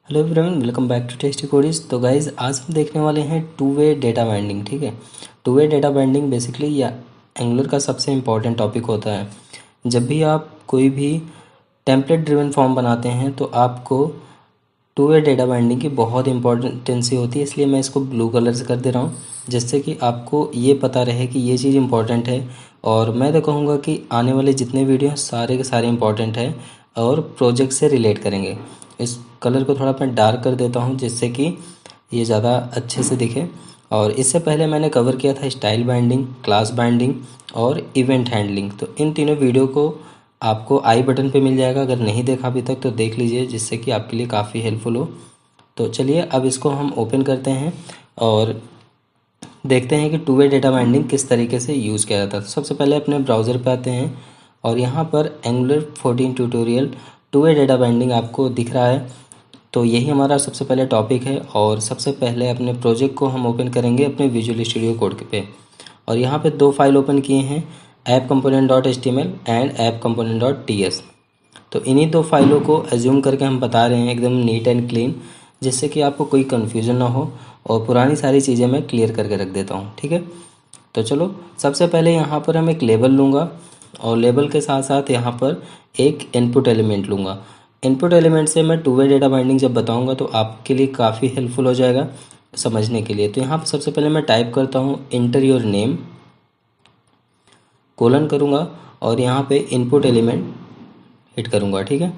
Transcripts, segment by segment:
Hello everyone, welcome back to tasty कोडिस। तो guys आज हम देखने वाले हैं टू वे डेटा बाइंडिंग। ठीक है, two way data binding basically या एंगुलर का सबसे इम्पॉर्टेंट टॉपिक होता है। जब भी आप कोई भी टेम्पलेट ड्रिवन फॉर्म बनाते हैं तो आपको टू वे डेटा बाइंडिंग की बहुत इंपॉर्टेंसी होती है, इसलिए मैं इसको ब्लू कलर से कर दे रहा हूँ जिससे कि आपको ये पता रहे कि ये चीज़ इंपॉर्टेंट है। और मैं तो कहूँगा कि आने वाले जितने वीडियो हैं सारे के सारे इंपॉर्टेंट हैं और प्रोजेक्ट से रिलेट करेंगे। इस कलर को थोड़ा मैं डार्क कर देता हूँ जिससे कि ये ज़्यादा अच्छे से दिखे। और इससे पहले मैंने कवर किया था स्टाइल बाइंडिंग, क्लास बाइंडिंग और इवेंट हैंडलिंग। तो इन तीनों वीडियो को आपको आई बटन पे मिल जाएगा, अगर नहीं देखा अभी तक तो देख लीजिए जिससे कि आपके लिए काफ़ी हेल्पफुल हो। तो चलिए अब इसको हम ओपन करते हैं और देखते हैं कि टू वे डेटा बाइंडिंग किस तरीके से यूज़ किया जाता है। तो सबसे पहले अपने ब्राउज़र पे आते हैं और यहाँ पर angular 14 tutorial two way data binding आपको दिख रहा है। तो यही हमारा सबसे पहले टॉपिक है और सबसे पहले अपने प्रोजेक्ट को हम ओपन करेंगे अपने विजुअल स्टूडियो कोड पे। और यहाँ पे दो फाइल ओपन किए हैं, app component dot HTML and app component dot TS। तो इन्हीं दो फाइलों को एज्यूम करके हम बता रहे हैं एकदम नीट एंड क्लीन, जिससे कि आपको कोई कन्फ्यूज़न ना हो। और पुरानी सारी चीज़ें मैं क्लियर करके रख देता हूँ। ठीक है, तो चलो सबसे पहले यहाँ पर हम एक लेबल लूँगा और लेबल के साथ साथ यहाँ पर एक इनपुट एलिमेंट लूँगा। इनपुट एलिमेंट से मैं टू वे डेटा बाइंडिंग जब बताऊँगा तो आपके लिए काफ़ी हेल्पफुल हो जाएगा समझने के लिए। तो यहाँ पर सबसे पहले मैं टाइप करता हूँ इंटर योर नेम, कोलन करूँगा और यहाँ पे इनपुट एलिमेंट हिट करूँगा। ठीक है,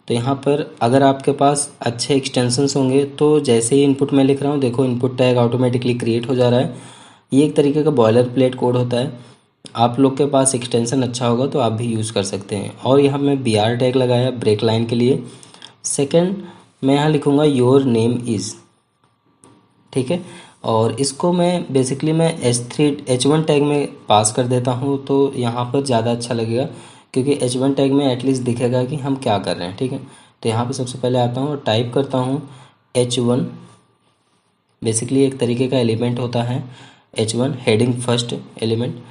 तो यहाँ पर अगर आपके पास अच्छे एक्सटेंशंस होंगे तो जैसे ही इनपुट मैं लिख रहा हूँ देखो इनपुट टैग ऑटोमेटिकली क्रिएट हो जा रहा है। ये एक तरीके का बॉयलर प्लेट कोड होता है। आप लोग के पास एक्सटेंशन अच्छा होगा तो आप भी यूज़ कर सकते हैं। और यहाँ मैं BR टैग लगाया ब्रेक लाइन के लिए। सेकंड मैं यहाँ लिखूँगा योर नेम इज़। ठीक है, और इसको मैं बेसिकली मैं H1 टैग में पास कर देता हूँ तो यहाँ पर ज़्यादा अच्छा लगेगा, क्योंकि H1 टैग में एटलीस्ट दिखेगा कि हम क्या कर रहे हैं। ठीक है, तो यहाँ पे सबसे पहले आता हूँ और टाइप करता हूँ H1। बेसिकली एक तरीके का एलिमेंट होता है H1, हेडिंग फर्स्ट एलिमेंट।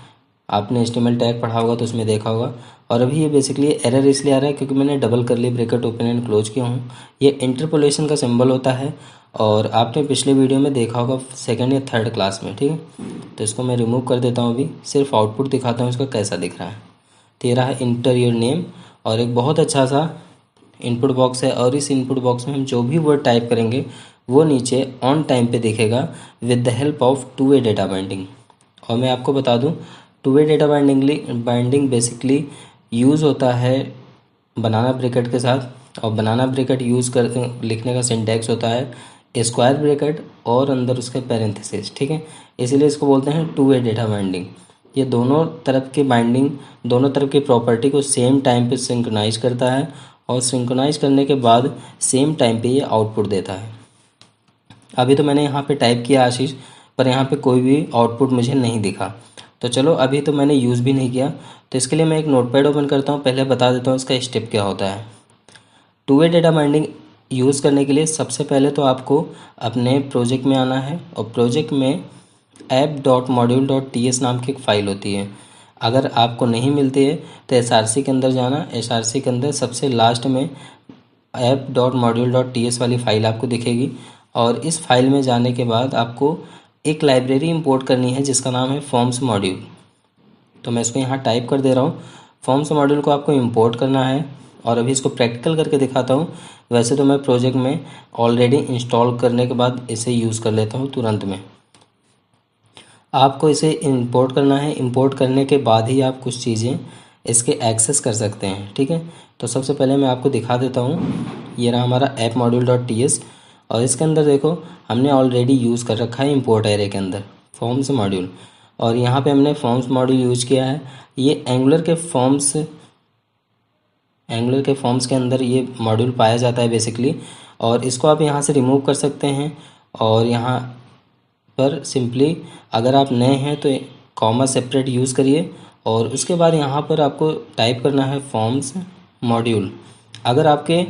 आपने HTML टैग पढ़ा होगा तो उसमें देखा होगा। और अभी ये बेसिकली एरर इसलिए आ रहा है क्योंकि मैंने डबल करली ब्रैकेट ओपन एंड क्लोज किया हूँ। ये इंटरपोलेशन का सिंबल होता है और आपने पिछले वीडियो में देखा होगा सेकंड या थर्ड क्लास में। ठीक है, तो इसको मैं रिमूव कर देता हूँ। अभी सिर्फ आउटपुट दिखाता हूँ इसका कैसा दिख रहा है। तो ये रहा इंटर योर नेम और एक बहुत अच्छा सा इनपुट बॉक्स है और इस इनपुट बॉक्स में हम जो भी वर्ड टाइप करेंगे वो नीचे ऑन टाइम पे दिखेगा with the help of two way data binding. और मैं आपको बता दूं two way data binding basically use होता है बनाना ब्रैकेट के साथ। और बनाना ब्रैकेट यूज़ कर लिखने का सिंटैक्स होता है स्क्वायर ब्रैकेट और अंदर उसके पैरेंथेसिस। ठीक है, इसीलिए इसको बोलते हैं टू वे डेटा बाइंडिंग। ये दोनों तरफ की बाइंडिंग, दोनों तरफ की प्रॉपर्टी को सेम टाइम पे सिंक्रोनाइज करता है और सिंक्रोनाइज करने के बाद सेम टाइम पे ये आउटपुट देता है। अभी तो मैंने यहाँ पे टाइप किया आशीष, पर यहाँ पे कोई भी आउटपुट मुझे नहीं दिखा। तो चलो अभी तो मैंने यूज़ भी नहीं किया, तो इसके लिए मैं एक नोटपैड ओपन करता हूँ। पहले बता देता हूँ इसका स्टेप क्या होता है। Two way data binding use करने के लिए सबसे पहले तो आपको अपने प्रोजेक्ट में आना है और प्रोजेक्ट में app.module.ts नाम की एक फ़ाइल होती है। अगर आपको नहीं मिलती है तो SRC के अंदर जाना। SRC के अंदर सबसे लास्ट में app.module.ts वाली फ़ाइल आपको दिखेगी और इस फाइल में जाने के बाद आपको एक लाइब्रेरी इंपोर्ट करनी है जिसका नाम है फॉर्म्स मॉड्यूल। तो मैं इसको यहाँ टाइप कर दे रहा हूँ। फॉर्म्स मॉड्यूल को आपको इंपोर्ट करना है और अभी इसको प्रैक्टिकल करके दिखाता हूँ। वैसे तो मैं प्रोजेक्ट में ऑलरेडी इंस्टॉल करने के बाद इसे यूज़ कर लेता हूँ तुरंत में। आपको इसे इंपोर्ट करना है। इंपोर्ट करने के बाद ही आप कुछ चीज़ें इसके एक्सेस कर सकते हैं। ठीक है, तो सबसे पहले मैं आपको दिखा देता हूँ। ये रहा हमारा app.module.ts और इसके अंदर देखो हमने ऑलरेडी यूज़ कर रखा है इंपोर्ट एरे के अंदर फॉर्म्स मॉड्यूल। और यहाँ पे हमने फॉर्म्स मॉड्यूल यूज किया है। ये एंगुलर के फॉर्म्स के अंदर ये मॉड्यूल पाया जाता है बेसिकली। और इसको आप यहाँ से रिमूव कर सकते हैं और यहाँ पर सिंपली अगर आप नए हैं तो कॉमा सेपरेट यूज़ करिए और उसके बाद यहाँ पर आपको टाइप करना है फॉर्म्स मॉड्यूल। अगर आपके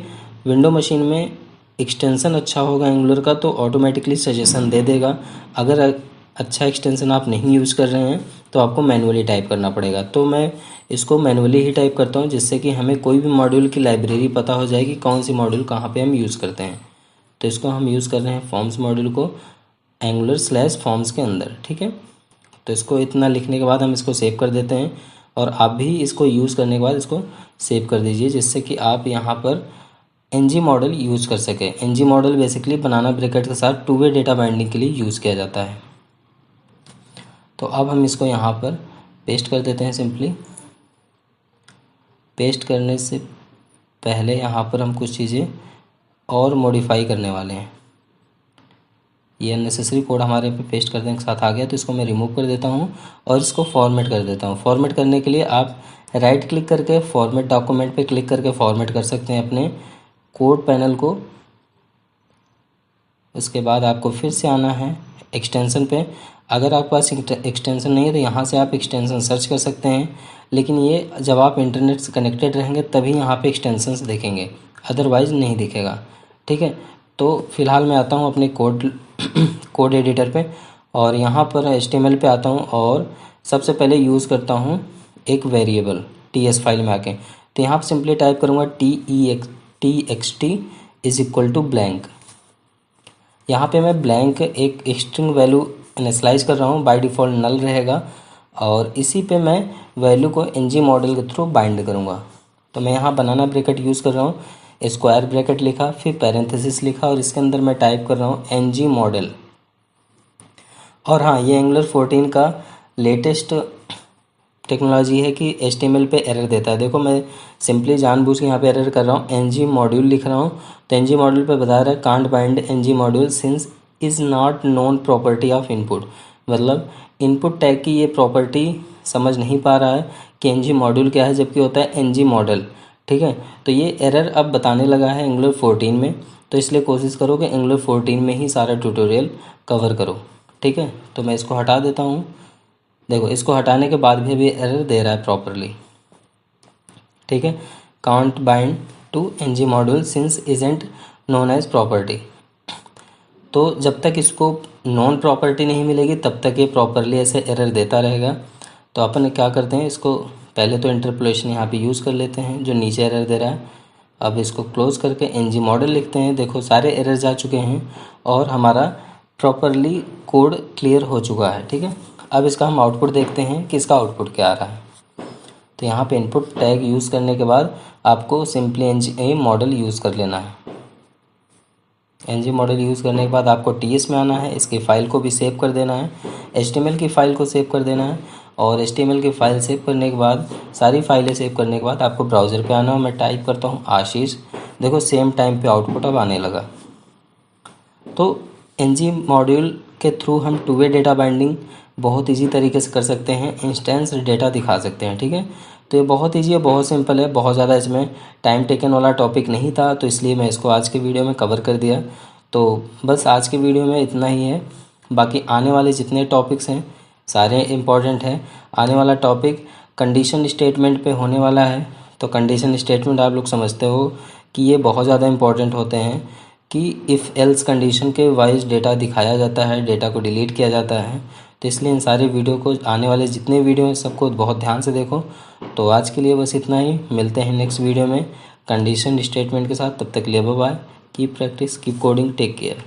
विंडो मशीन में एक्सटेंशन अच्छा होगा एंगुलर का तो ऑटोमेटिकली सजेशन दे देगा। अगर अच्छा एक्सटेंशन आप नहीं यूज़ कर रहे हैं तो आपको मैनुअली टाइप करना पड़ेगा। तो मैं इसको मैनुअली ही टाइप करता हूँ जिससे कि हमें कोई भी मॉड्यूल की लाइब्रेरी पता हो जाएगी कौन सी मॉड्यूल कहाँ पे हम यूज़ करते हैं। तो इसको हम यूज़ कर रहे हैं फॉर्म्स मॉड्यूल को एंगुलर/फॉर्म्स के अंदर, ठीक है। तो इसको इतना लिखने के बाद हम इसको सेव कर देते हैं, और आप भी इसको यूज़ करने के बाद इसको सेव कर दीजिए, जिससे कि आप यहाँ पर एनजी मॉडल यूज़ कर सकें। एनजी मॉडल बेसिकली बनाना ब्रैकेट के साथ टू वे डेटा बाइंडिंग के लिए यूज़ किया जाता है। तो अब हम इसको यहाँ पर पेस्ट कर देते हैं सिंपली। पेस्ट करने से पहले यहाँ पर हम कुछ चीज़ें और मॉडिफाई करने वाले हैं। ये अननेसेसरी कोड हमारे पे पेस्ट करने के साथ आ गया, तो इसको मैं रिमूव कर देता हूँ और इसको फॉर्मेट कर देता हूँ। फॉर्मेट करने के लिए आप राइट क्लिक करके फॉर्मेट डॉक्यूमेंट पे क्लिक करके फॉर्मेट कर सकते हैं अपने कोड पैनल को। उसके बाद आपको फिर से आना है एक्सटेंशन पे। अगर आपके पास एक्सटेंशन नहीं है तो यहाँ से आप एक्सटेंशन सर्च कर सकते हैं, लेकिन ये जब आप इंटरनेट से कनेक्टेड रहेंगे तभी यहाँ पे एक्सटेंशंस दिखेंगे, अदरवाइज़ नहीं दिखेगा, ठीक है। तो फ़िलहाल मैं आता हूँ अपने कोड एडिटर पे, और यहाँ पर HTML पे आता हूँ और सबसे पहले यूज़ करता हूँ एक वेरिएबल TS फाइल में आके। तो यहाँ पर सिंपली टाइप करूँगा TXT is equal to blank. यहाँ पे मैं ब्लैंक एक स्ट्रिंग वैल्यू इनिशियलाइज कर रहा हूँ, बाय डिफ़ॉल्ट नल रहेगा, और इसी पे मैं वैल्यू को एनजी मॉडल के थ्रू बाइंड करूँगा। तो मैं यहाँ बनाना ब्रैकेट यूज़ कर रहा हूँ, स्क्वायर ब्रैकेट लिखा, फिर पैरेंथेसिस लिखा, और इसके अंदर मैं टाइप कर रहा हूँ एनजी मॉडल। और हाँ, ये एंगुलर 14 का लेटेस्ट टेक्नोलॉजी है कि HTML पे एरर देता है। देखो मैं सिंपली जानबूझ के यहाँ पे एरर कर रहा हूँ, एनजी मॉड्यूल लिख रहा हूँ, तो एनजी मॉड्यूल पे बता रहा है can't bind NG module since is not known property of input. मतलब इनपुट टैग की ये प्रॉपर्टी समझ नहीं पा रहा है कि एनजी मॉड्यूल क्या है, जबकि होता है एनजी मॉडल, ठीक है। तो ये एरर अब बताने लगा है एंगुलर 14 में, तो इसलिए कोशिश करो कि एंगुलर 14 में ही सारा ट्यूटोरियल कवर करो, ठीक है। तो मैं इसको हटा देता हूँ। देखो इसको हटाने के बाद भी अभी एरर दे रहा है प्रॉपरली, ठीक है। Can't bind to NG module since isn't known as property. तो जब तक इसको नॉन प्रॉपर्टी नहीं मिलेगी तब तक ये प्रॉपरली ऐसे एरर देता रहेगा। तो अपन क्या करते हैं, इसको पहले तो इंटरपोलेशन यहाँ पे यूज़ कर लेते हैं जो नीचे एरर दे रहा है। अब इसको क्लोज करके एनजी मॉडल लिखते हैं। देखो सारे एरर जा चुके हैं और हमारा प्रॉपरली कोड क्लियर हो चुका है, ठीक है। अब इसका हम आउटपुट देखते हैं कि इसका आउटपुट क्या आ रहा है। तो यहाँ पे इनपुट टैग यूज़ करने के बाद आपको सिंपली एनजी मॉडल यूज़ कर लेना है। एनजी मॉडल यूज़ करने के बाद आपको TS में आना है, इसकी फ़ाइल को भी सेव कर देना है, HTML की फ़ाइल को सेव कर देना है, और HTML की फ़ाइल सेव करने के बाद सारी फाइलें सेव करने के बाद आपको ब्राउज़र पे आना है। मैं टाइप करता हूँ आशीष। देखो सेम टाइम पे आउटपुट अब आने लगा। तो एनजी मॉड्यूल के थ्रू हम टू वे डेटा बाइंडिंग बहुत इजी तरीके से कर सकते हैं, इंस्टेंस डेटा दिखा सकते हैं, ठीक है। तो ये बहुत ईजी है, बहुत सिंपल है, बहुत ज़्यादा इसमें टाइम टेकन वाला टॉपिक नहीं था, तो इसलिए मैं इसको आज के वीडियो में कवर कर दिया। तो बस आज के वीडियो में इतना ही है। बाकी आने वाले जितने टॉपिक्स हैं सारे इम्पॉर्टेंट हैं। आने वाला टॉपिक कंडीशन स्टेटमेंट पे होने वाला है। तो कंडीशन स्टेटमेंट आप लोग समझते हो कि ये बहुत ज़्यादा इम्पॉर्टेंट होते हैं कि इफ़ एल्स कंडीशन के वाइज डेटा दिखाया जाता है, डेटा को डिलीट किया जाता है। तो इसलिए इन सारे वीडियो को, आने वाले जितने वीडियो हैं सबको बहुत ध्यान से देखो। तो आज के लिए बस इतना ही, मिलते हैं नेक्स्ट वीडियो में कंडीशन स्टेटमेंट के साथ। तब तक के लिए bye bye, keep practice, keep coding, take care.